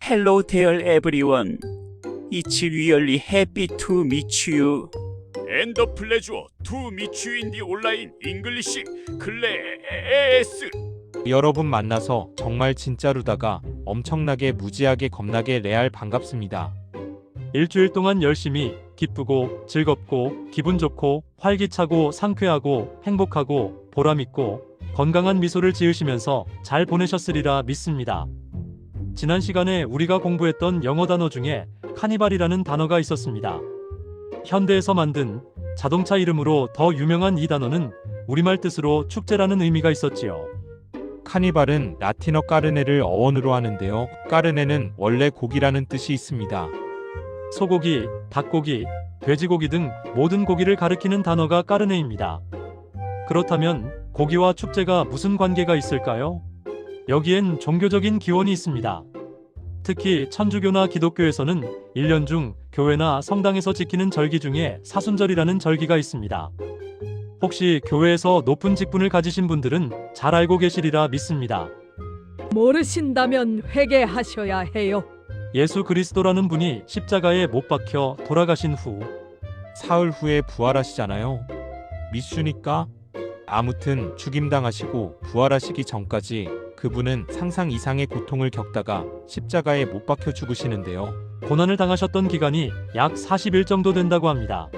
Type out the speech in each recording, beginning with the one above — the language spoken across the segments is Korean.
Hello there everyone. It's really happy to meet you. And the pleasure to meet you in the online English class. 여러분 만나서 정말 진짜로다가 엄청나게 무지하게 겁나게 레알 반갑습니다. 일주일 동안 열심히 기쁘고 즐겁고 기분 좋고 활기차고 상쾌하고 행복하고 보람있고 건강한 미소를 지으시면서 잘 보내셨으리라 믿습니다. 지난 시간에 우리가 공부했던 영어 단어 중에 카니발이라는 단어가 있었습니다. 현대에서 만든 자동차 이름으로 더 유명한 이 단어는 우리말 뜻으로 축제라는 의미가 있었지요. 카니발은 라틴어 까르네를 어원으로 하는데요. 까르네는 원래 고기라는 뜻이 있습니다. 소고기, 닭고기, 돼지고기 등 모든 고기를 가리키는 단어가 까르네입니다. 그렇다면 고기와 축제가 무슨 관계가 있을까요? 여기엔 종교적인 기원이 있습니다. 특히 천주교나 기독교에서는 1년 중 교회나 성당에서 지키는 절기 중에 사순절이라는 절기가 있습니다. 혹시 교회에서 높은 직분을 가지신 분들은 잘 알고 계시리라 믿습니다. 모르신다면 회개하셔야 해요. 예수 그리스도라는 분이 십자가에 못 박혀 돌아가신 후 사흘 후에 부활하시잖아요. 믿으니까? 아무튼 죽임당하시고 부활하시기 전까지 그분은 상상 이상의 고통을 겪다가 십자가에 못 박혀 죽으시는데요. 고난을 당하셨던 기간이 약 40일 정도 된다고 합니다.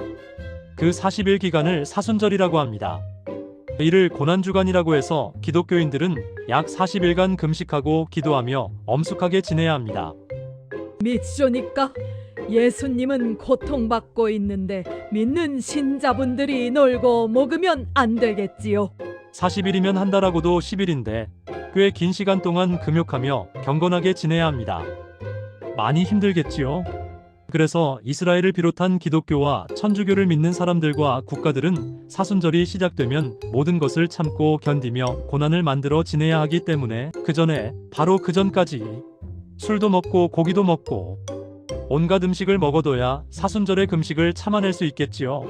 그 40일 기간을 사순절이라고 합니다. 이를 고난주간이라고 해서 기독교인들은 약 40일간 금식하고 기도하며 엄숙하게 지내야 합니다. 믿으니까 예수님은 고통받고 있는데 믿는 신자분들이 놀고 먹으면 안 되겠지요. 40일이면 한 달하고도 10일인데 꽤 긴 시간 동안 금욕하며 경건하게 지내야 합니다. 많이 힘들겠지요. 그래서 이스라엘을 비롯한 기독교와 천주교를 믿는 사람들과 국가들은 사순절이 시작되면 모든 것을 참고 견디며 고난을 만들어 지내야 하기 때문에 그 전에 바로 그 전까지 술도 먹고 고기도 먹고 온갖 음식을 먹어둬야 사순절의 금식을 참아낼 수 있겠지요.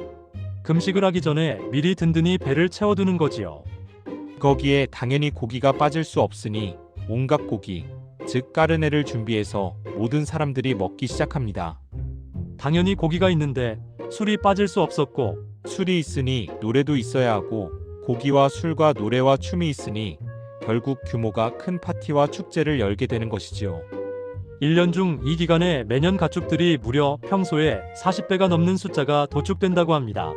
금식을 하기 전에 미리 든든히 배를 채워두는 거지요. 거기에 당연히 고기가 빠질 수 없으니 온갖 고기, 즉 까르네를 준비해서 모든 사람들이 먹기 시작합니다. 당연히 고기가 있는데 술이 빠질 수 없었고 술이 있으니 노래도 있어야 하고 고기와 술과 노래와 춤이 있으니 결국 규모가 큰 파티와 축제를 열게 되는 것이지요. 1년 중 이 기간에 매년 가축들이 무려 평소에 40배가 넘는 숫자가 도축된다고 합니다.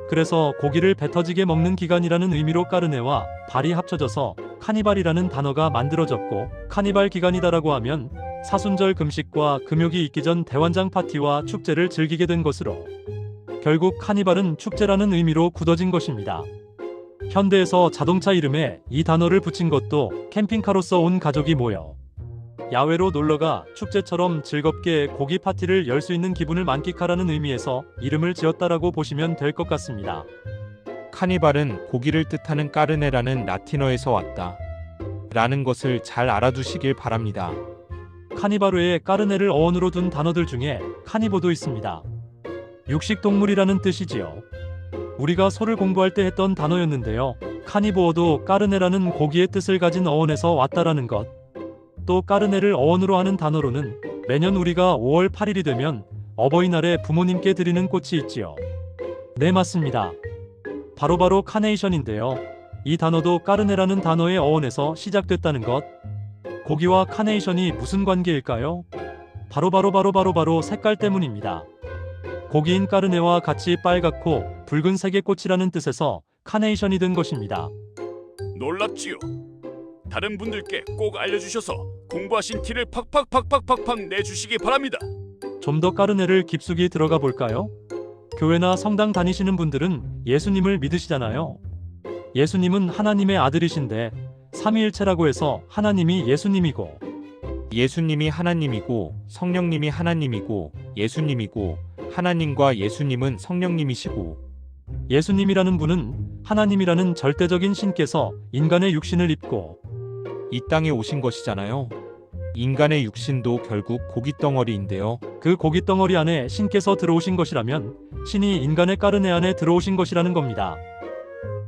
그래서 고기를 배 터지게 먹는 기간이라는 의미로 까르네와 발이 합쳐져서 카니발이라는 단어가 만들어졌고, 카니발 기간이다라고 하면 사순절 금식과 금욕이 있기 전 대환장 파티와 축제를 즐기게 된 것으로 결국 카니발은 축제라는 의미로 굳어진 것입니다. 현대에서 자동차 이름에 이 단어를 붙인 것도 캠핑카로서 온 가족이 모여 야외로 놀러가 축제처럼 즐겁게 고기 파티를 열 수 있는 기분을 만끽하라는 의미에서 이름을 지었다라고 보시면 될 것 같습니다. 카니발은 고기를 뜻하는 까르네라는 라틴어에서 왔다 라는 것을 잘 알아두시길 바랍니다. 카니발 외에 까르네를 어원으로 둔 단어들 중에 카니보도 있습니다. 육식동물이라는 뜻이지요. 우리가 소를 공부할 때 했던 단어였는데요. 카니보어도 까르네라는 고기의 뜻을 가진 어원에서 왔다라는 것. 또 까르네를 어원으로 하는 단어로는 매년 우리가 5월 8일이 되면 어버이날에 부모님께 드리는 꽃이 있지요. 네, 맞습니다. 바로 카네이션인데요. 이 단어도 까르네라는 단어의 어원에서 시작됐다는 것. 고기와 카네이션이 무슨 관계일까요? 바로 색깔 때문입니다. 고기인 까르네와 같이 빨갛고 붉은색의 꽃이라는 뜻에서 카네이션이 된 것입니다. 놀랍지요. 다른 분들께 꼭 알려주셔서 공부하신 티를 팍팍 내주시기 바랍니다. 좀 더 까르네를 깊숙이 들어가 볼까요? 교회나 성당 다니시는 분들은 예수님을 믿으시잖아요. 예수님은 하나님의 아들이신데 삼위일체라고 해서 하나님이 예수님이고 예수님이 하나님이고 성령님이 하나님이고 예수님이고 하나님과 예수님은 성령님이시고 예수님이라는 분은 하나님이라는 절대적인 신께서 인간의 육신을 입고 이 땅에 오신 것이잖아요. 인간의 육신도 결국 고깃덩어리인데요. 그 고깃덩어리 안에 신께서 들어오신 것이라면 신이 인간의 까르네 안에 들어오신 것이라는 겁니다.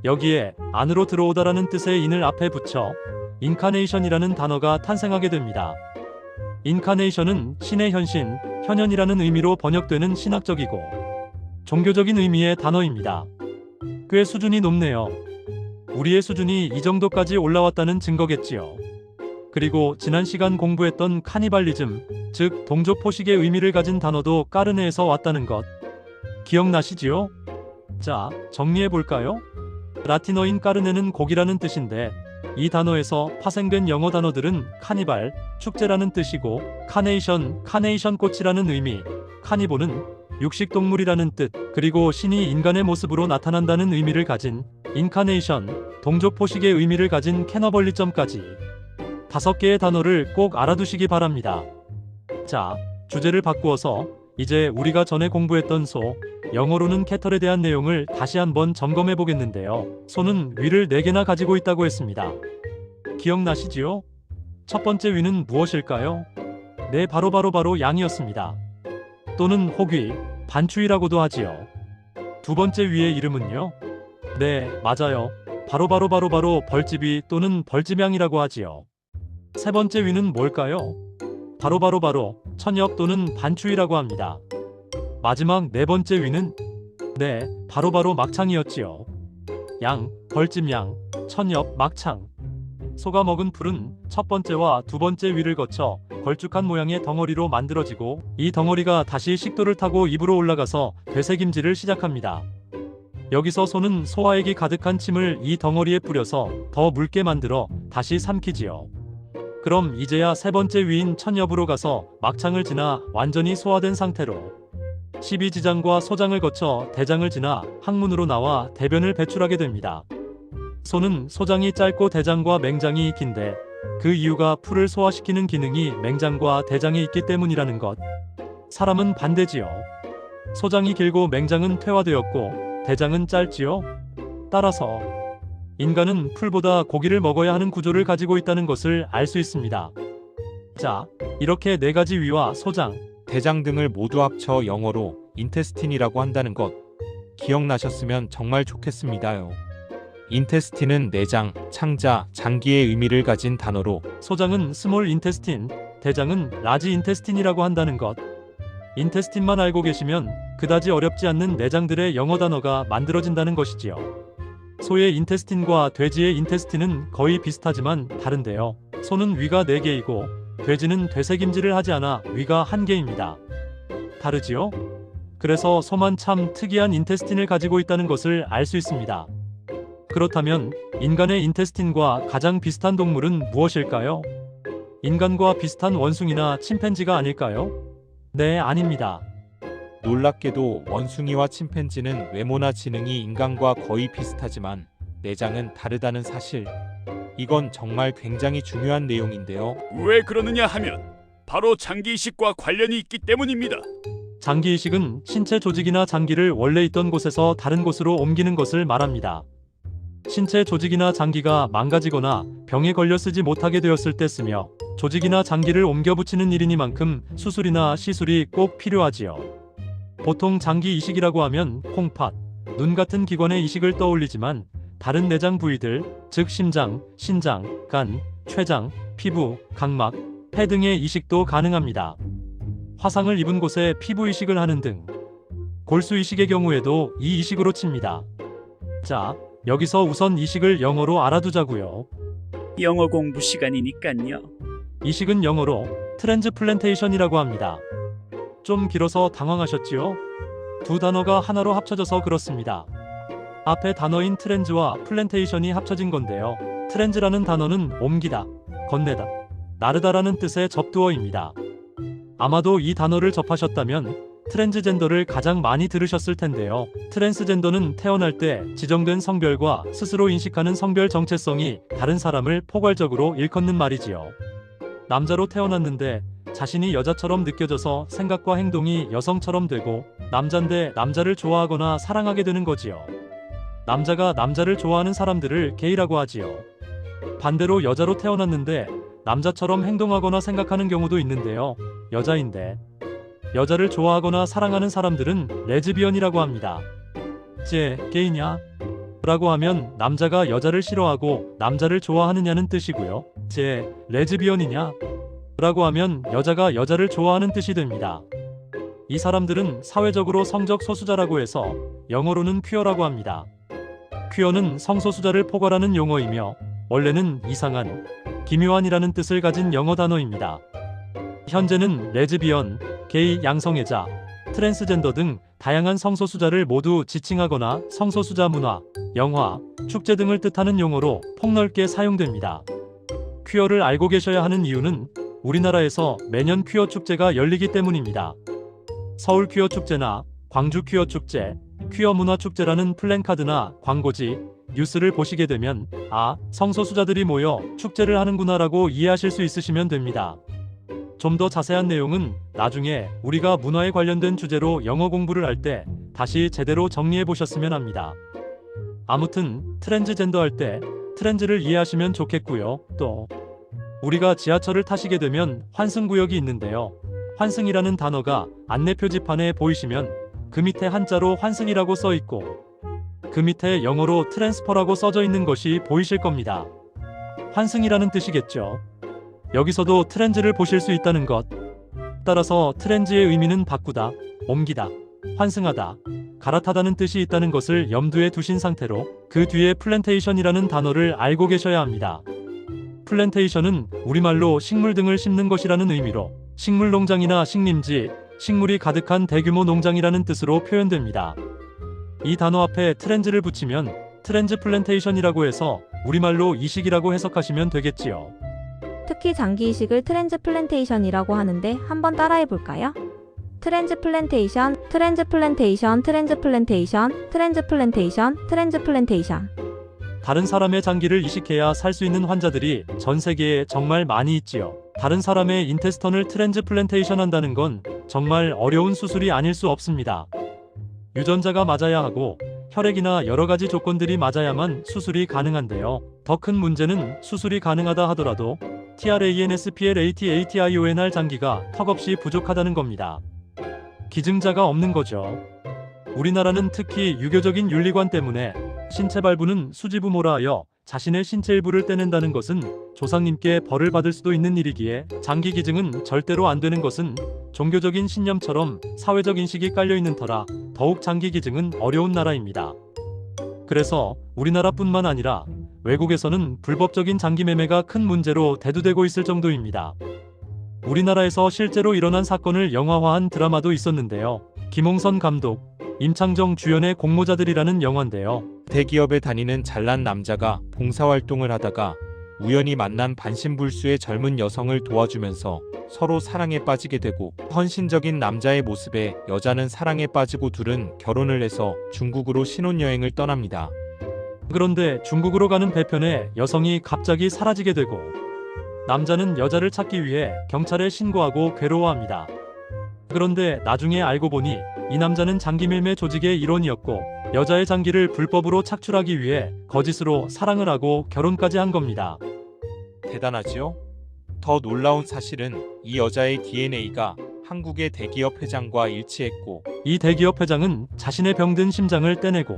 여기에 안으로 들어오다라는 뜻의 인을 앞에 붙여 인카네이션이라는 단어가 탄생하게 됩니다. 인카네이션은 신의 현신, 현현이라는 의미로 번역되는 신학적이고 종교적인 의미의 단어입니다. 꽤 수준이 높네요. 우리의 수준이 이 정도까지 올라왔다는 증거겠지요. 그리고 지난 시간 공부했던 카니발리즘, 즉 동족 포식의 의미를 가진 단어도 까르네에서 왔다는 것 기억나시지요? 자, 정리해 볼까요? 라틴어인 까르네는 고기라는 뜻인데 이 단어에서 파생된 영어 단어들은 카니발, 축제라는 뜻이고 카네이션 꽃이라는 의미, 카니보는 육식 동물이라는 뜻, 그리고 신이 인간의 모습으로 나타난다는 의미를 가진 인카네이션, 동족 포식의 의미를 가진 캐너벌리점까지 5개의 단어를 꼭 알아두시기 바랍니다. 자, 주제를 바꾸어서 이제 우리가 전에 공부했던 소, 영어로는 캐털에 대한 내용을 다시 한번 점검해 보겠는데요. 소는 위를 4개나 가지고 있다고 했습니다. 기억나시지요? 첫 번째 위는 무엇일까요? 네, 바로 양이었습니다. 또는 호귀, 반추위라고도 하지요. 두 번째 위의 이름은요? 네, 맞아요. 바로 벌집이 또는 벌집양이라고 하지요. 세 번째 위는 뭘까요? 바로 천엽 또는 반추위라고 합니다. 마지막 네 번째 위는 네, 바로 막창이었지요. 양, 벌집양, 천엽, 막창. 소가 먹은 풀은 첫 번째와 두 번째 위를 거쳐 걸쭉한 모양의 덩어리로 만들어지고 이 덩어리가 다시 식도를 타고 입으로 올라가서 되새김질을 시작합니다. 여기서 소는 소화액이 가득한 침을 이 덩어리에 뿌려서 더 묽게 만들어 다시 삼키지요. 그럼 이제야 세 번째 위인 천엽으로 가서 막창을 지나 완전히 소화된 상태로 12지장과 소장을 거쳐 대장을 지나 항문으로 나와 대변을 배출하게 됩니다. 소는 소장이 짧고 대장과 맹장이 긴데 그 이유가 풀을 소화시키는 기능이 맹장과 대장에 있기 때문이라는 것. 사람은 반대지요. 소장이 길고 맹장은 퇴화되었고 대장은 짧지요. 따라서 인간은 풀보다 고기를 먹어야 하는 구조를 가지고 있다는 것을 알 수 있습니다. 자, 이렇게 4가지 위와 소장, 대장 등을 모두 합쳐 영어로 인테스틴이라고 한다는 것 기억나셨으면 정말 좋겠습니다요. 인테스틴은 내장, 창자, 장기의 의미를 가진 단어로 소장은 스몰 인테스틴, 대장은 라지 인테스틴이라고 한다는 것. 인테스틴만 알고 계시면 그다지 어렵지 않는 내장들의 영어 단어가 만들어진다는 것이지요. 소의 인테스틴과 돼지의 인테스틴은 거의 비슷하지만 다른데요. 소는 위가 4개이고 돼지는 되새김질을 하지 않아 위가 1개입니다. 다르지요? 그래서 소만 참 특이한 인테스틴을 가지고 있다는 것을 알 수 있습니다. 그렇다면 인간의 인테스틴과 가장 비슷한 동물은 무엇일까요? 인간과 비슷한 원숭이나 침팬지가 아닐까요? 네, 아닙니다. 놀랍게도 원숭이와 침팬지는 외모나 지능이 인간과 거의 비슷하지만 내장은 다르다는 사실. 이건 정말 굉장히 중요한 내용인데요. 왜 그러느냐 하면 바로 장기 이식과 관련이 있기 때문입니다. 장기 이식은 신체 조직이나 장기를 원래 있던 곳에서 다른 곳으로 옮기는 것을 말합니다. 신체 조직이나 장기가 망가지거나 병에 걸려 쓰지 못하게 되었을 때 쓰며 조직이나 장기를 옮겨 붙이는 일이니만큼 수술이나 시술이 꼭 필요하지요. 보통 장기 이식이라고 하면 콩팥, 눈 같은 기관의 이식을 떠올리지만 다른 내장 부위들, 즉 심장, 신장, 간, 췌장, 피부, 각막, 폐 등의 이식도 가능합니다. 화상을 입은 곳에 피부 이식을 하는 등 골수 이식의 경우에도 이 이식으로 칩니다. 자, 여기서 우선 이식을 영어로 알아두자고요. 영어 공부 시간이니깐요. 이식은 영어로 트랜스플랜테이션이라고 합니다. 좀 길어서 당황하셨지요? 두 단어가 하나로 합쳐져서 그렇습니다. 앞에 단어인 트랜즈와 플랜테이션이 합쳐진 건데요. 트랜즈라는 단어는 옮기다, 건네다, 나르다라는 뜻의 접두어입니다. 아마도 이 단어를 접하셨다면 트랜스젠더를 가장 많이 들으셨을 텐데요. 트랜스젠더는 태어날 때 지정된 성별과 스스로 인식하는 성별 정체성이 다른 사람을 포괄적으로 일컫는 말이지요. 남자로 태어났는데 자신이 여자처럼 느껴져서 생각과 행동이 여성처럼 되고 남잔데 남자를 좋아하거나 사랑하게 되는 거지요. 남자가 남자를 좋아하는 사람들을 게이라고 하지요. 반대로 여자로 태어났는데 남자처럼 행동하거나 생각하는 경우도 있는데요. 여자인데 여자를 좋아하거나 사랑하는 사람들은 레즈비언이라고 합니다. 쟤 게이냐? 라고 하면 남자가 여자를 싫어하고 남자를 좋아하느냐는 뜻이고요. 쟤 레즈비언이냐? 라고 하면 여자가 여자를 좋아하는 뜻이 됩니다. 이 사람들은 사회적으로 성적 소수자라고 해서 영어로는 퀴어라고 합니다. 퀴어는 성소수자를 포괄하는 용어이며 원래는 이상한, 기묘한이라는 뜻을 가진 영어 단어입니다. 현재는 레즈비언, 게이, 양성애자, 트랜스젠더 등 다양한 성소수자를 모두 지칭하거나 성소수자 문화, 영화, 축제 등을 뜻하는 용어로 폭넓게 사용됩니다. 퀴어를 알고 계셔야 하는 이유는 우리나라에서 매년 퀴어 축제가 열리기 때문입니다. 서울 퀴어 축제나 광주 퀴어 축제, 퀴어 문화 축제라는 플랜카드나 광고지, 뉴스를 보시게 되면 성소수자들이 모여 축제를 하는구나라고 이해하실 수 있으시면 됩니다. 좀 더 자세한 내용은 나중에 우리가 문화에 관련된 주제로 영어 공부를 할 때 다시 제대로 정리해 보셨으면 합니다. 아무튼 트랜스젠더 할 때 트랜스를 이해하시면 좋겠고요. 또 우리가 지하철을 타시게 되면 환승구역이 있는데요. 환승이라는 단어가 안내 표지판에 보이시면 그 밑에 한자로 환승이라고 써 있고 그 밑에 영어로 트랜스퍼라고 써져 있는 것이 보이실 겁니다. 환승이라는 뜻이겠죠. 여기서도 트랜스를 보실 수 있다는 것. 따라서 트랜스의 의미는 바꾸다, 옮기다, 환승하다, 갈아타다는 뜻이 있다는 것을 염두에 두신 상태로 그 뒤에 플랜테이션이라는 단어를 알고 계셔야 합니다. 플랜테이션은 우리말로 식물 등을 심는 것이라는 의미로 식물 농장이나 식림지, 식물이 가득한 대규모 농장이라는 뜻으로 표현됩니다. 이 단어 앞에 트랜스를 붙이면 트랜스 플랜테이션이라고 해서 우리말로 이식이라고 해석하시면 되겠지요. 특히 장기 이식을 트랜스 플랜테이션이라고 하는데 한번 따라해 볼까요? 트랜스 플랜테이션, 트랜스 플랜테이션, 트랜스 플랜테이션, 트랜스 플랜테이션, 트랜스 플랜테이션. 다른 사람의 장기를 이식해야 살 수 있는 환자들이 전 세계에 정말 많이 있지요. 다른 사람의 인테스턴을 트랜스 플랜테이션 한다는 건 정말 어려운 수술이 아닐 수 없습니다. 유전자가 맞아야 하고 혈액이나 여러 가지 조건들이 맞아야만 수술이 가능한데요. 더 큰 문제는 수술이 가능하다 하더라도 TRANSPLATATIONR 장기가 턱없이 부족하다는 겁니다. 기증자가 없는 거죠. 우리나라는 특히 유교적인 윤리관 때문에 신체 발부는 수지부모라 하여 자신의 신체 일부를 떼낸다는 것은 조상님께 벌을 받을 수도 있는 일이기에 장기 기증은 절대로 안 되는 것은 종교적인 신념처럼 사회적 인식이 깔려있는 터라 더욱 장기 기증은 어려운 나라입니다. 그래서 우리나라뿐만 아니라 외국에서는 불법적인 장기 매매가 큰 문제로 대두되고 있을 정도입니다. 우리나라에서 실제로 일어난 사건을 영화화한 드라마도 있었는데요. 김홍선 감독, 임창정 주연의 공모자들이라는 영화인데요. 대기업에 다니는 잘난 남자가 봉사활동을 하다가 우연히 만난 반신불수의 젊은 여성을 도와주면서 서로 사랑에 빠지게 되고 헌신적인 남자의 모습에 여자는 사랑에 빠지고 둘은 결혼을 해서 중국으로 신혼여행을 떠납니다. 그런데 중국으로 가는 배편에 여성이 갑자기 사라지게 되고 남자는 여자를 찾기 위해 경찰에 신고하고 괴로워합니다. 그런데 나중에 알고 보니 이 남자는 장기밀매 조직의 일원이었고 여자의 장기를 불법으로 착출하기 위해 거짓으로 사랑을 하고 결혼까지 한 겁니다. 대단하지요? 더 놀라운 사실은 이 여자의 DNA가 한국의 대기업 회장과 일치했고 이 대기업 회장은 자신의 병든 심장을 떼내고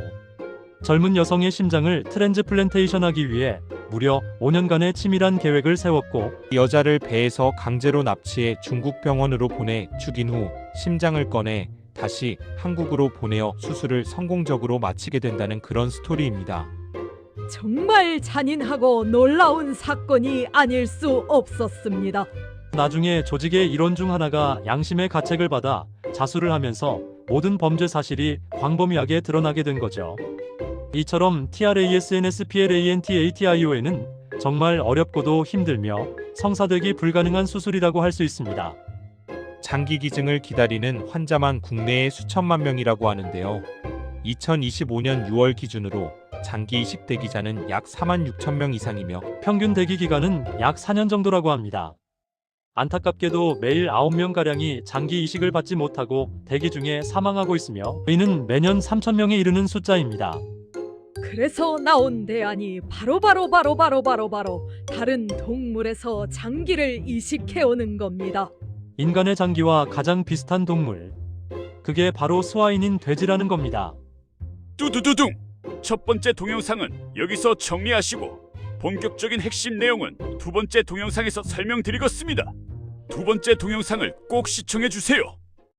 젊은 여성의 심장을 트랜스플랜테이션하기 위해 무려 5년간의 치밀한 계획을 세웠고 이 여자를 배에서 강제로 납치해 중국 병원으로 보내 죽인 후 심장을 꺼내 다시 한국으로 보내어 수술을 성공적으로 마치게 된다는 그런 스토리입니다. 정말 잔인하고 놀라운 사건이 아닐 수 없었습니다. 나중에 조직의 일원 중 하나가 양심의 가책을 받아 자수를 하면서 모든 범죄 사실이 광범위하게 드러나게 된 거죠. 이처럼 TRANSPLANTATION은 정말 어렵고도 힘들며 성사되기 불가능한 수술이라고 할 수 있습니다. 장기 기증을 기다리는 환자만 국내에 수천만 명이라고 하는데요. 2025년 6월 기준으로 장기 이식 대기자는 약 4만 6천 명 이상이며 평균 대기 기간은 약 4년 정도라고 합니다. 안타깝게도 매일 9명가량이 장기 이식을 받지 못하고 대기 중에 사망하고 있으며 이는 매년 3천 명에 이르는 숫자입니다. 그래서 나온 대안이 바로 다른 동물에서 장기를 이식해오는 겁니다. 인간의 장기와 가장 비슷한 동물. 그게 바로 스와인인 돼지라는 겁니다. 뚜두두둥! 첫 번째 동영상은 여기서 정리하시고 본격적인 핵심 내용은 두 번째 동영상에서 설명드리겠습니다. 두 번째 동영상을 꼭 시청해 주세요.